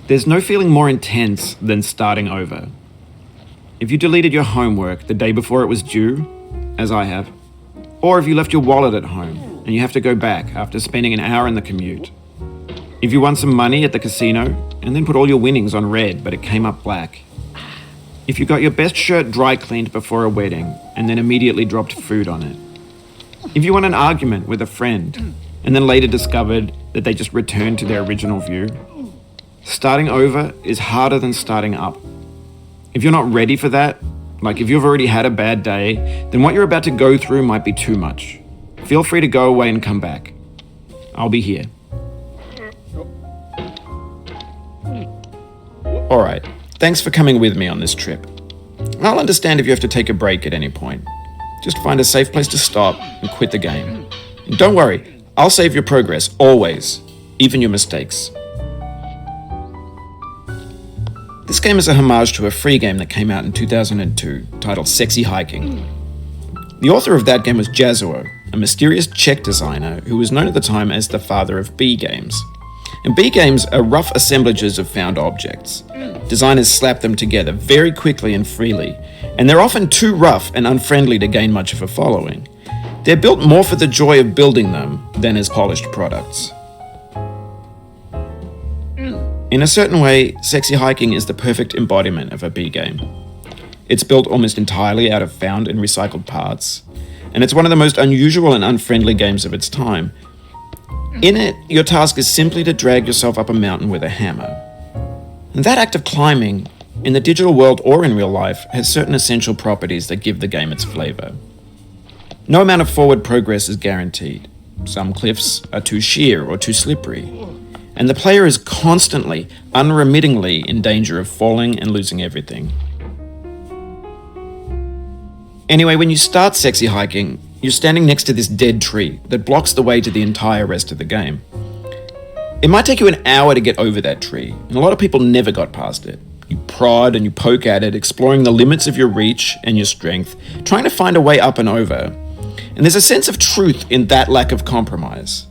There's no feeling more intense than starting over. If you deleted your homework the day before it was due, as I have, or if you left your wallet at home and you have to go back after spending an hour in the commute. If you won some money at the casino and then put all your winnings on red but it came up black. If you got your best shirt dry cleaned before a wedding and then immediately dropped food on it. If you won an argument with a friend and then later discovered that they just returned to their original view. Starting over is harder than starting up. If you're not ready for that, like if you've already had a bad day, then what you're about to go through might be too much. Feel free to go away and come back. I'll be here. Alright, thanks for coming with me on this trip. I'll understand if you have to take a break at any point. Just find a safe place to stop and quit the game. And don't worry, I'll save your progress, always, even your mistakes. This game is a homage to a free game that came out in 2002, titled Sexy Hiking. The author of that game was Jazzuo, a mysterious Czech designer who was known at the time as the father of B games. And B games are rough assemblages of found objects. Designers slap them together very quickly and freely, and they're often too rough and unfriendly to gain much of a following. They're built more for the joy of building them than as polished products. In a certain way, Sexy Hiking is the perfect embodiment of a B game. It's built almost entirely out of found and recycled parts, and it's one of the most unusual and unfriendly games of its time. In it, your task is simply to drag yourself up a mountain with a hammer. And that act of climbing, in the digital world or in real life, has certain essential properties that give the game its flavor. No amount of forward progress is guaranteed. Some cliffs are too sheer or too slippery. And the player is constantly, unremittingly in danger of falling and losing everything. Anyway, when you start Sexy Hiking, you're standing next to this dead tree that blocks the way to the entire rest of the game. It might take you an hour to get over that tree, and a lot of people never got past it. You prod and you poke at it, exploring the limits of your reach and your strength, trying to find a way up and over. And there's a sense of truth in that lack of compromise.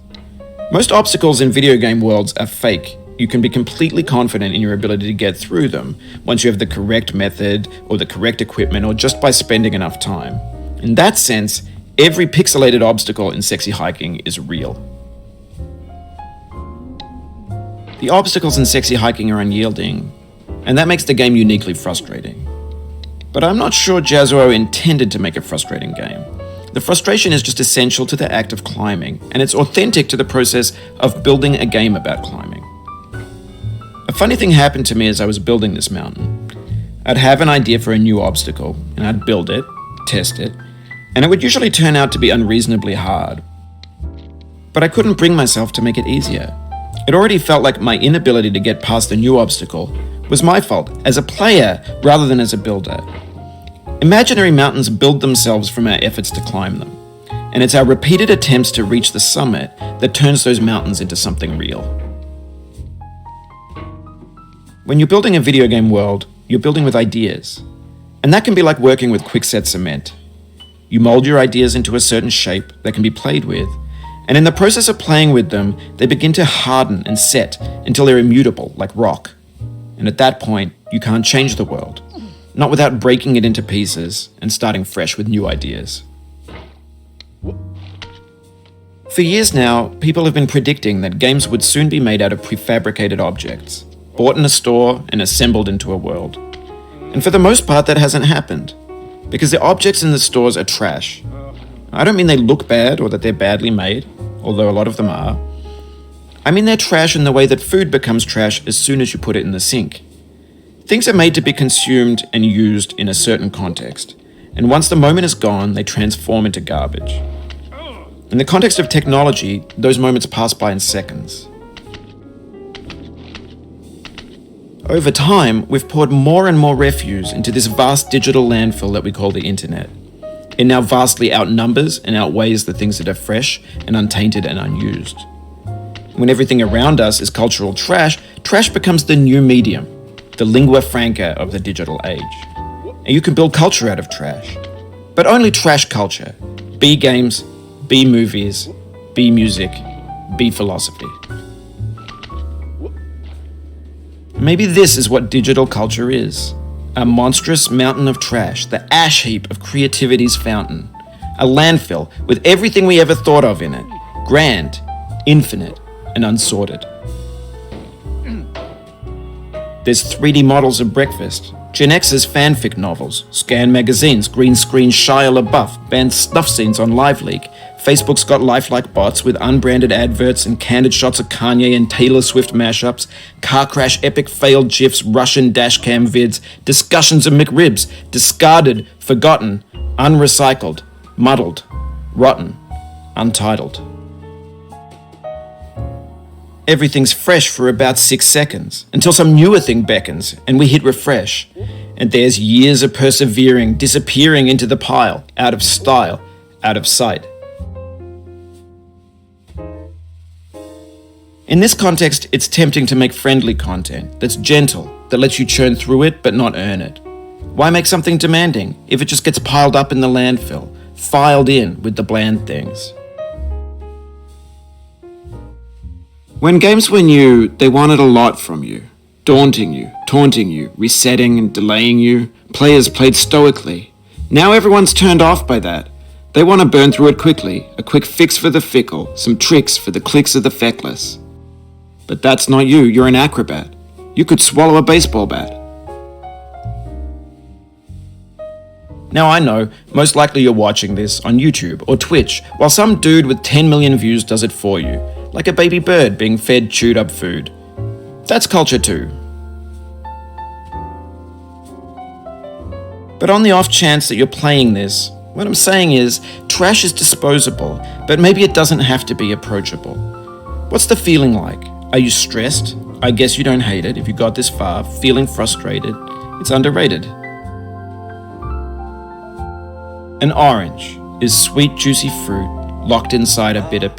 Most obstacles in video game worlds are fake. You can be completely confident in your ability to get through them once you have the correct method or the correct equipment or just by spending enough time. In that sense, every pixelated obstacle in Sexy Hiking is real. The obstacles in Sexy Hiking are unyielding, and that makes the game uniquely frustrating. But I'm not sure Jazzuo intended to make a frustrating game. The frustration is just essential to the act of climbing, and it's authentic to the process of building a game about climbing. A funny thing happened to me as I was building this mountain. I'd have an idea for a new obstacle, and I'd build it, test it, and it would usually turn out to be unreasonably hard. But I couldn't bring myself to make it easier. It already felt like my inability to get past the new obstacle was my fault as a player rather than as a builder. Imaginary mountains build themselves from our efforts to climb them, and it's our repeated attempts to reach the summit that turns those mountains into something real. When you're building a video game world, you're building with ideas, and that can be like working with quickset cement. You mold your ideas into a certain shape that can be played with, and in the process of playing with them, they begin to harden and set until they're immutable, like rock. And at that point, you can't change the world. Not without breaking it into pieces and starting fresh with new ideas. For years now, people have been predicting that games would soon be made out of prefabricated objects, bought in a store and assembled into a world. And for the most part, that hasn't happened, because the objects in the stores are trash. I don't mean they look bad or that they're badly made, although a lot of them are. I mean they're trash in the way that food becomes trash as soon as you put it in the sink. Things are made to be consumed and used in a certain context, and once the moment is gone, they transform into garbage. In the context of technology, those moments pass by in seconds. Over time, we've poured more and more refuse into this vast digital landfill that we call the internet. It now vastly outnumbers and outweighs the things that are fresh and untainted and unused. When everything around us is cultural trash, trash becomes the new medium, the lingua franca of the digital age. And you can build culture out of trash. But only trash culture. B games, B movies, B music, B philosophy. Maybe this is what digital culture is. A monstrous mountain of trash, the ash heap of creativity's fountain. A landfill with everything we ever thought of in it. Grand, infinite, and unsorted. There's 3D models of breakfast, Gen X's fanfic novels, Scan magazines, green screen Shia LaBeouf, banned snuff scenes on LiveLeak. Facebook's got lifelike bots with unbranded adverts and candid shots of Kanye and Taylor Swift mashups, car crash epic failed GIFs, Russian dashcam vids, discussions of McRibs, discarded, forgotten, unrecycled, muddled, rotten, untitled. Everything's fresh for about 6 seconds, until some newer thing beckons, and we hit refresh. And there's years of persevering disappearing into the pile, out of style, out of sight. In this context, it's tempting to make friendly content that's gentle, that lets you churn through it but not earn it. Why make something demanding if it just gets piled up in the landfill, filed in with the bland things? When games were new, they wanted a lot from you. Daunting you, taunting you, resetting and delaying you. Players played stoically. Now everyone's turned off by that. They want to burn through it quickly, a quick fix for the fickle, some tricks for the clicks of the feckless. But that's not you, you're an acrobat. You could swallow a baseball bat. Now I know, most likely you're watching this on YouTube or Twitch, while some dude with 10 million views does it for you, like a baby bird being fed chewed up food. That's culture too. But on the off chance that you're playing this, what I'm saying is, trash is disposable, but maybe it doesn't have to be approachable. What's the feeling like? Are you stressed? I guess you don't hate it if you got this far. Feeling frustrated? It's underrated. An orange is sweet, juicy fruit locked inside a bitter